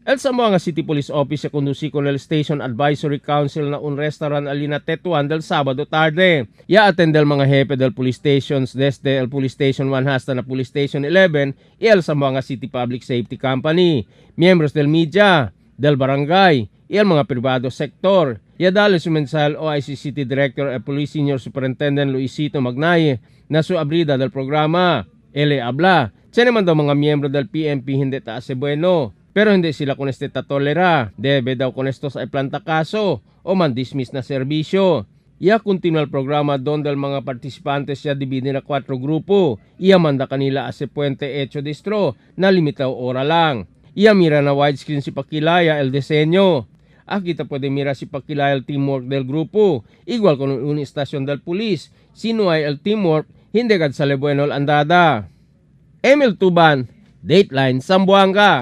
El Zamboanga City Police Office se conducí con el Station Advisory Council na un restaurant alina Tetuan del Sábado tarde. Ya atende el mga jefe del police stations desde el Police Station 1 hasta na Police Station 11 y el Zamboanga City Public Safety Company, miembros del media, del barangay, y el mga privado sektor. Ya dali su mensal OIC City Director e Police Senior Superintendent Luisito Magnaye na su abrida del programa. Ele habla, siya naman daw mga miyembro del PNP hindi taas bueno. Pero hindi sila con este tatolera. Debe daw con estos ay planta kaso o man-dismiss na serbisyo. Ia continua el programa donde el mga participantes ya dividen na 4 grupo. Ia manda kanila ase puente hecho distro na limitaw ora lang. Ia mira na widescreen si Pakilaya el diseño. Kita pwede mira si Pakilaya el teamwork del grupo. Igual con una estasyon del pulis. Sino ay el teamwork, hindi kad sa lebueno el andada. Emil Tuban, Dateline Zamboanga.